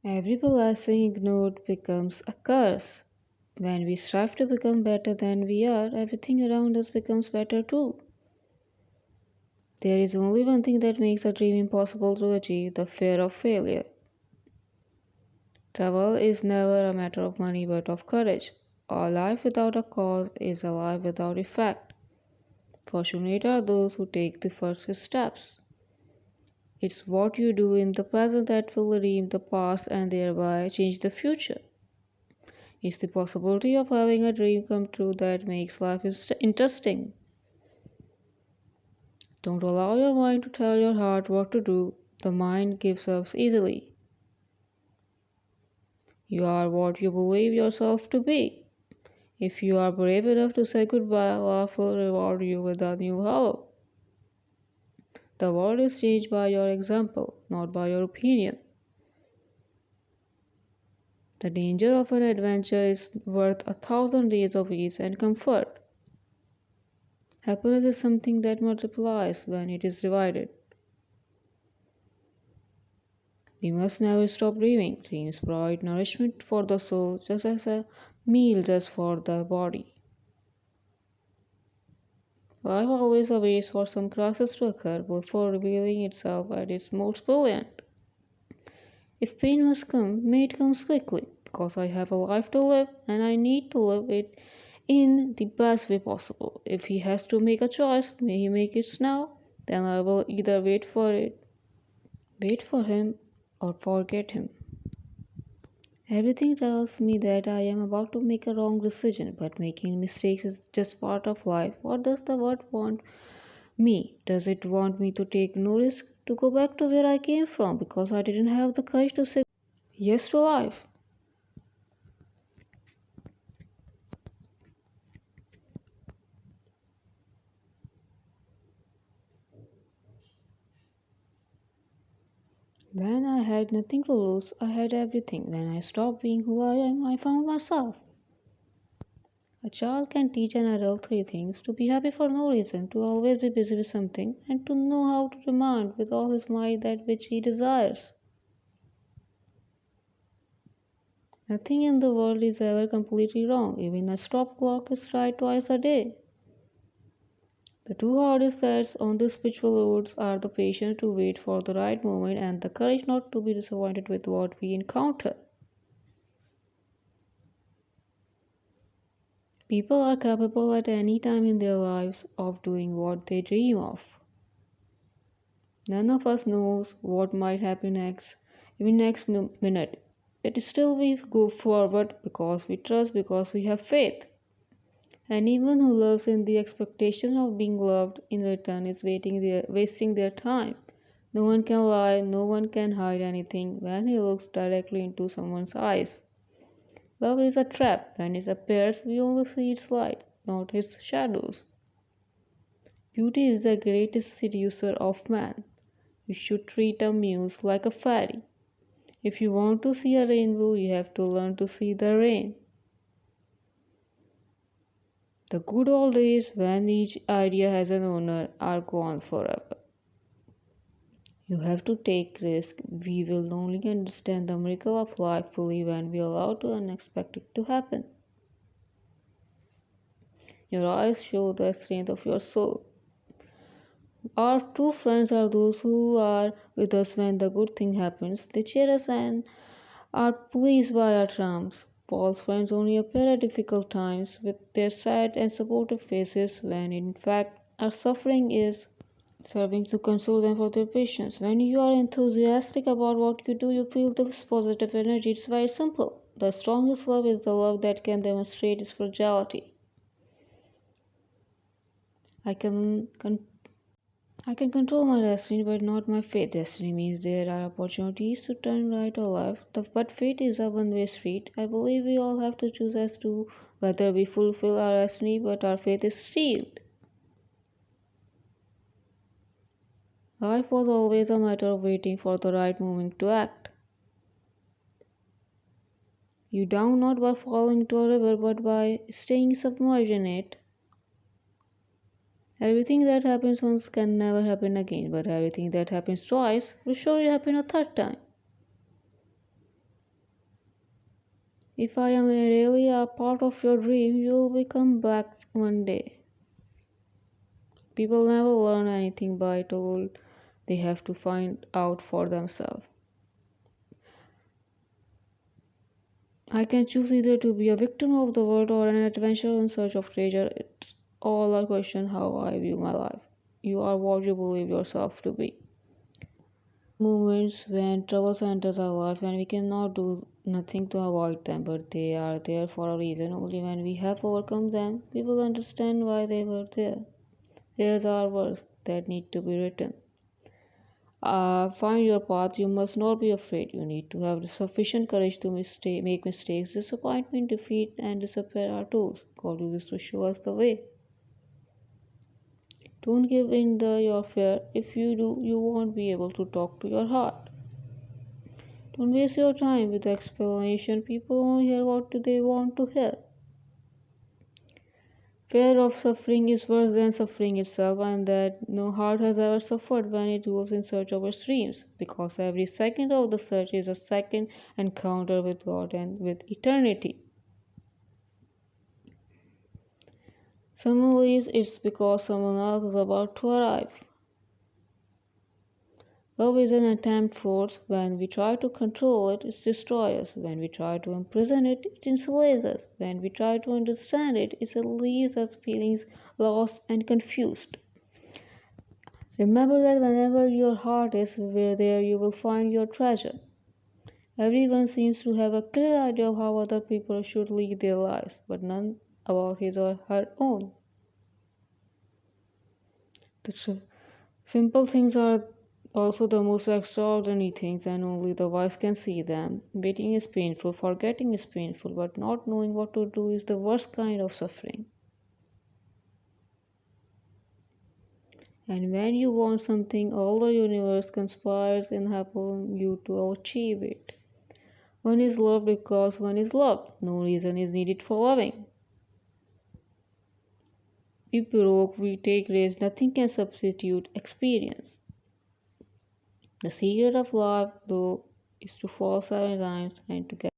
Every blessing ignored becomes a curse. When we strive to become better than we are, everything around us becomes better too. There is only one thing that makes a dream impossible to achieve: the fear of failure. Trouble is never a matter of money but of courage. A life without a cause is a life without effect. Fortunate are those who take the first steps. It's what you do in the present that will redeem the past and thereby change the future. It's the possibility of having a dream come true that makes life interesting. Don't allow your mind to tell your heart what to do. The mind gives up easily. You are what you believe yourself to be. If you are brave enough to say goodbye, life will reward you with a new hello. The world is changed by your example, not by your opinion. The danger of an adventure is worth 1,000 days of ease and comfort. Happiness is something that multiplies when it is divided. We must never stop dreaming. Dreams provide nourishment for the soul just as a meal does for the body. Life always waits for some crisis to occur before revealing itself at its most brilliant. If pain must come, may it come quickly, because I have a life to live and I need to live it in the best way possible. If he has to make a choice, may he make it now, then I will either wait for him, or forget him. Everything tells me that I am about to make a wrong decision, but making mistakes is just part of life. What does the world want me? Does it want me to take no risk, to go back to where I came from because I didn't have the courage to say yes to life? When I had nothing to lose, I had everything. When I stopped being who I am, I found myself. A child can teach an adult three things: to be happy for no reason, to always be busy with something, and to know how to demand with all his might that which he desires. Nothing in the world is ever completely wrong. Even a stop clock is right twice a day. The two hardest tests on the spiritual roads are the patience to wait for the right moment and the courage not to be disappointed with what we encounter. People are capable at any time in their lives of doing what they dream of. None of us knows what might happen next, even next minute. Yet still we go forward because we trust, because we have faith. Anyone who loves in the expectation of being loved in return is wasting their time. No one can lie, no one can hide anything when he looks directly into someone's eyes. Love is a trap. When it appears, we only see its light, not its shadows. Beauty is the greatest seducer of man. You should treat a muse like a fairy. If you want to see a rainbow, you have to learn to see the rain. The good old days when each idea has an owner are gone forever. You have to take risk. We will only understand the miracle of life fully when we allow the unexpected to happen. Your eyes show the strength of your soul. Our true friends are those who are with us when the good thing happens. They cheer us and are pleased by our triumphs. Paul's friends only appear at difficult times with their sad and supportive faces when in fact our suffering is serving to console them for their patience. When you are enthusiastic about what you do, you feel this positive energy. It's very simple. The strongest love is the love that can demonstrate its fragility. I can I can control my destiny, but not my fate. Destiny means there are opportunities to turn right or left, but fate is a one-way street. I believe we all have to choose as to whether we fulfill our destiny, but our fate is sealed. Life was always a matter of waiting for the right moment to act. You drown not by falling into a river, but by staying submerged in it. Everything that happens once can never happen again, but everything that happens twice will surely happen a third time. If I am really a part of your dream, you will become back one day. People never learn anything by told, they have to find out for themselves. I can choose either to be a victim of the world or an adventurer in search of treasure. It's all a question how I view my life. You are what you believe yourself to be. Moments when troubles enters our life and we cannot do nothing to avoid them, but they are there for a reason. Only when we have overcome them, we will understand why they were there. There's our words that need to be written. Find your path. You must not be afraid. You need to have sufficient courage to make mistakes. Disappointment, defeat, and despair are tools. God uses to show us the way. Don't give in your fear. If you do, you won't be able to talk to your heart. Don't waste your time with explanation. People only hear what they want to hear. Fear of suffering is worse than suffering itself, and that no heart has ever suffered when it goes in search of its dreams, because every second of the search is a second encounter with God and with eternity. Someone leaves it's because someone else is about to arrive. Love is an attempt force. When we try to control it, it destroys us. When we try to imprison it, it enslaves us. When we try to understand it, it leaves us feeling lost and confused. Remember that whenever your heart is there, you will find your treasure. Everyone seems to have a clear idea of how other people should lead their lives, but none about his or her own. The simple things are also the most extraordinary things, and only the wise can see them. Waiting is painful, forgetting is painful, but not knowing what to do is the worst kind of suffering. And when you want something, all the universe conspires in helping you to achieve it. One is loved because one is loved. No reason is needed for loving. We broke, we take risks, nothing can substitute experience. The secret of love, though, is to fall 7 times and to get